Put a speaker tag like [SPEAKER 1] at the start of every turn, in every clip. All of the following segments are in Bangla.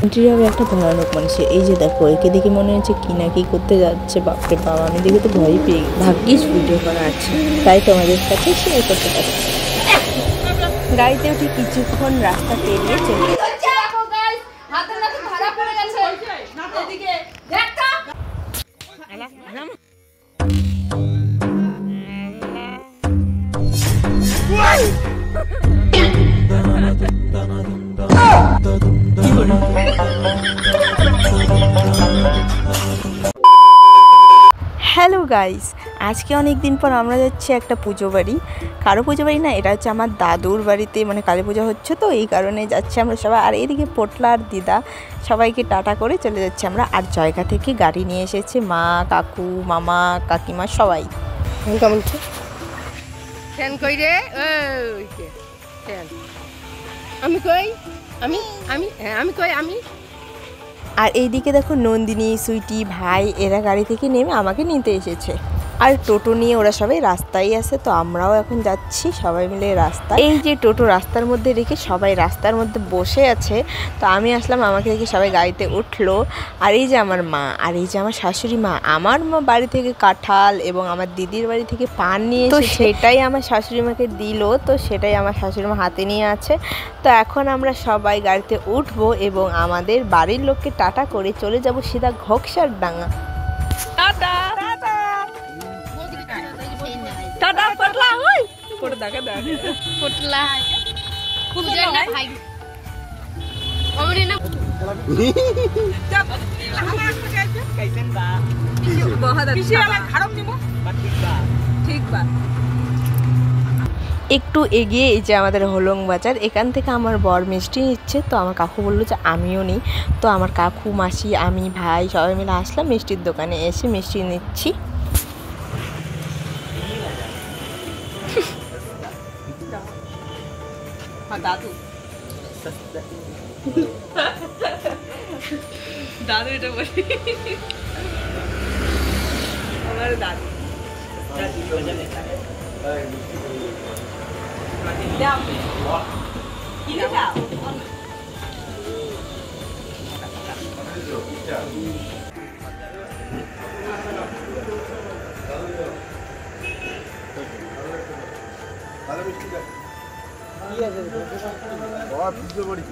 [SPEAKER 1] এন্ট্রিরাও একটা ভয়ানক মানুষ। এই যে দেখো, একে দেখে মনে হচ্ছে কি না কি করতে যাচ্ছে। বাপরে বাবা, আমি দেখে তো ভয় পেয়ে গেছি। ভাগ্যিস ভিডিও করা আছে, তাই তোমাদের কাছে শেয়ার করতে পারছি। গাড়িতে উঠে কিছুক্ষণ রাস্তা পেরিয়ে চলে হ্যালো গাইস, আজকে অনেক দিন পর আমরা যাচ্ছি একটা পুজো বাড়ি। কারো পুজো বাড়ি না, এটা হচ্ছে আমার দাদুর বাড়িতে, মানে কালী পুজো হচ্ছে তো এই কারণে যাচ্ছি আমরা সবাই। আর এইদিকে পোটলা আর দিদা সবাইকে টাটা করে চলে যাচ্ছি আমরা। আর জায়গা থেকে গাড়ি নিয়ে এসেছে মা, কাকু, মামা, কাকিমা সবাই। কেমন
[SPEAKER 2] ফ্যান কই রে? ফ্যান আমি কই, আমি আমি হ্যাঁ আমি কই আমি।
[SPEAKER 1] আর এইদিকে দেখো নন্দিনী, সুইটি, ভাই এরা গাড়ি থেকে নেমে আমাকে নিতে এসেছে। আর টোটো নিয়ে ওরা সবাই রাস্তায় আছে, তো আমরাও এখন যাচ্ছি সবাই মিলে রাস্তায়। এই যে টোটো রাস্তার মধ্যে রেখে সবাই রাস্তার মধ্যে বসে আছে, তো আমি আসলাম, আমাকে দেখে সবাই গাড়িতে উঠলো। আর এই যে আমার মা, আর এই যে আমার শাশুড়ি মা। আমার মা বাড়ি থেকে কাঁঠাল এবং আমার দিদির বাড়ি থেকে পান নিয়ে, তো সেটাই আমার শাশুড়ি মাকে দিল, তো সেটাই আমার শাশুড়ি মা হাতে নিয়ে আছে। তো এখন আমরা সবাই গাড়িতে উঠবো এবং আমাদের বাড়ির লোককে টাটা করে চলে যাব সিধা ঘোকসার ডাঙ্গা। টাটা টাটা পটলা, ওই পট দেখা দা পটলা পূজা না ভাই हमरे ना जब हमार को जाए कैसन बा बहुत अच्छा पीछे वाला खड़म निमो ठीक बा। একটু এগিয়ে এই যে আমাদের হলং বাজার, এখান থেকে আমার বর মিষ্টি নিচ্ছে। তো আমার কাকু বললো যে আমিও নিই, তো আমার কাকু, মাসি, আমি, ভাই সবাই মিলে আসলাম মিষ্টির দোকানে। এসে মিষ্টি নিচ্ছি। দাদু দাদু এটা বলি আমার দাদু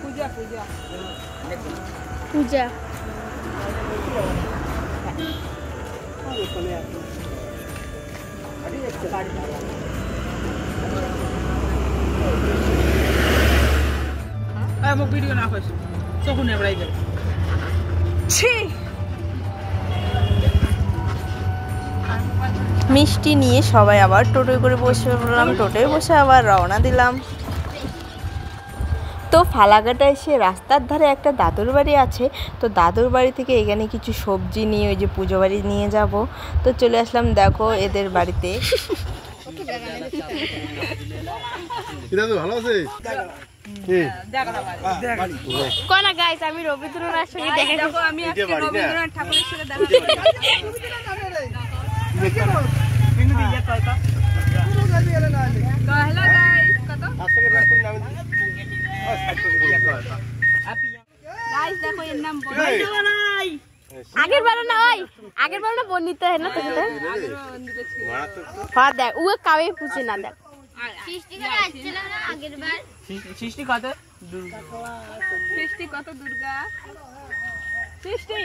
[SPEAKER 1] पूजा पूजा पूजा वीडियो ना মিষ্টি নিয়ে সবাই আবার টোটোয় করে বসে পড়লাম। টোটোয় বসে আবার রওনা দিলাম। তো ফালাকাটা এসে রাস্তার ধারে একটা দাদুর বাড়ি আছে, তো দাদুর বাড়ি থেকে এখানে কিছু সবজি নিয়ে ওই যে পুজো বাড়ি নিয়ে যাব। তো চলে আসলাম দেখো এদের বাড়িতে। ভালো আছে কোনা গাইস, আমি রবীন্দ্রনাথের সঙ্গে দেখো, আমি আজকে রবীন্দ্রনাথ ঠাকুরের সঙ্গে দেখা হ্যালো গাইস, কত गाइस देखो ये नाम बोल আগের বার না ওই আগের বার না বর্ণিত है ना तो हां देख वो कावे पूछे ना देख সৃষ্টি করে আসছিল না আগের বার সৃষ্টি কত দুর্গা সৃষ্টি কত দুর্গা সৃষ্টি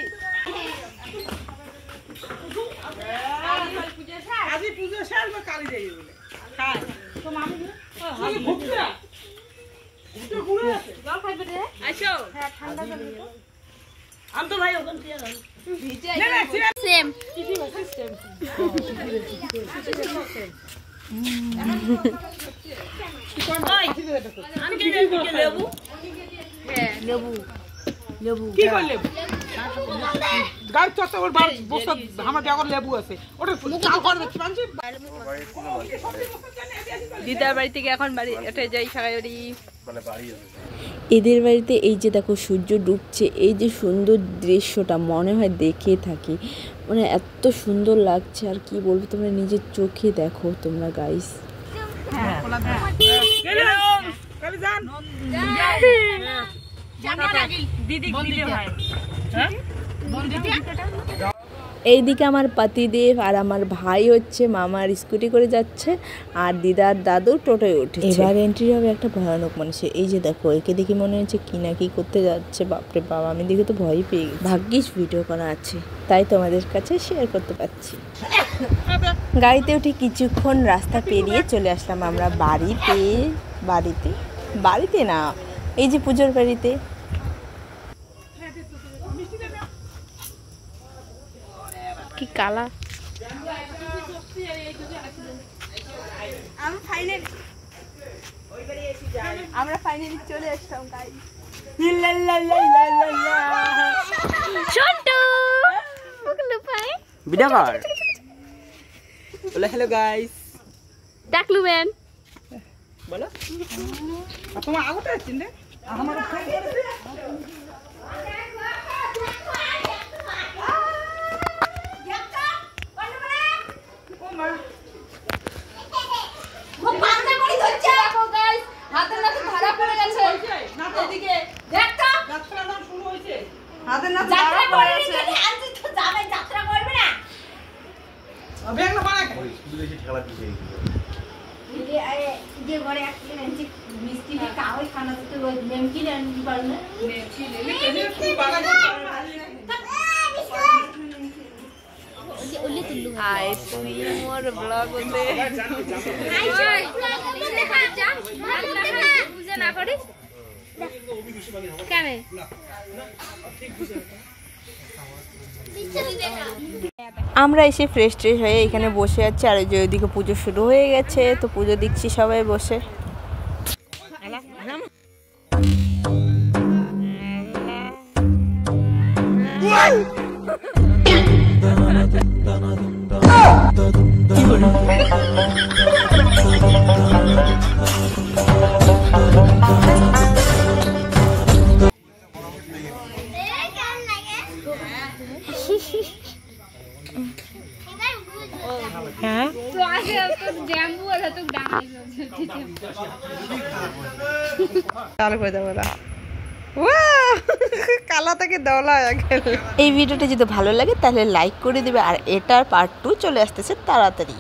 [SPEAKER 1] আজি পূজা শেষ বা কালি যাই বলে হ্যাঁ তো মামি আরে ভুকটা উঠে ঘুরে আছে জল খাইবে রে আইছো হ্যাঁ ঠান্ডা জল তো আম তো ভাই ওখান থেকে ভিজে না সেম কিছু সিস্টেম আমি কি লেবু হ্যাঁ লেবু লেবু কি কর লেবু গাছ চত্বর ওর বার বসা আমার দেখো লেবু আছে ওটা চাল করে দেখছি মানছি দিদার বাড়ি থেকে এখন বাড়ি এটা যাই সাগাইবাড়ি মানে বাড়ি আছে। এদের বাড়িতে এই যে দেখো সূর্য ডুবছে, এই যে সুন্দর দৃশ্যটা মনে হয় দেখে থাকি, মানে এত সুন্দর লাগছে আর কি বলবো, তোমরা নিজের চোখে দেখো তোমরা গাইস। এইদিকে আমার পাতিদেব আর আমার ভাই হচ্ছে মামার স্কুটি করে যাচ্ছে আর দিদার দাদু টোটোয় উঠেছে। এবার এন্ট্রি হবে একটা ভয়ানক মানুষের। এই যে দেখো, একে দেখে মনে হচ্ছে কি না কি করতে যাচ্ছে। বাপরে বাবা, আমি দেখে তো ভয় পেয়ে গেছি। ভাগ্যিস ভিডিও করা আছে, তাই তোমাদের কাছে শেয়ার করতে পারছি। গাড়িতে উঠে কিছুক্ষণ রাস্তা পেরিয়ে চলে আসলাম আমরা বাড়িতে না, এই যে পুজোর বাড়িতে। কি কালা আমরা ফাইনালি চলে আসলাম গাইস।
[SPEAKER 3] বলো হ্যালো গাইস,
[SPEAKER 1] ডাকলু ম্যান
[SPEAKER 3] বলো তোমার আগতে আছেন রে আমার ফোন করেছে।
[SPEAKER 1] আমরা এসে ফ্রেশ ট্রেশ হয়ে এখানে বসে আছি। আর যে ওইদিকে পুজো শুরু হয়ে গেছে, তো পুজো দিচ্ছি সবাই বসে। এই ভিডিওটা যদি ভালো লাগে তাহলে লাইক করে দিবে, আর এটার পার্ট 2 চলে আসতেছে তাড়াতাড়ি।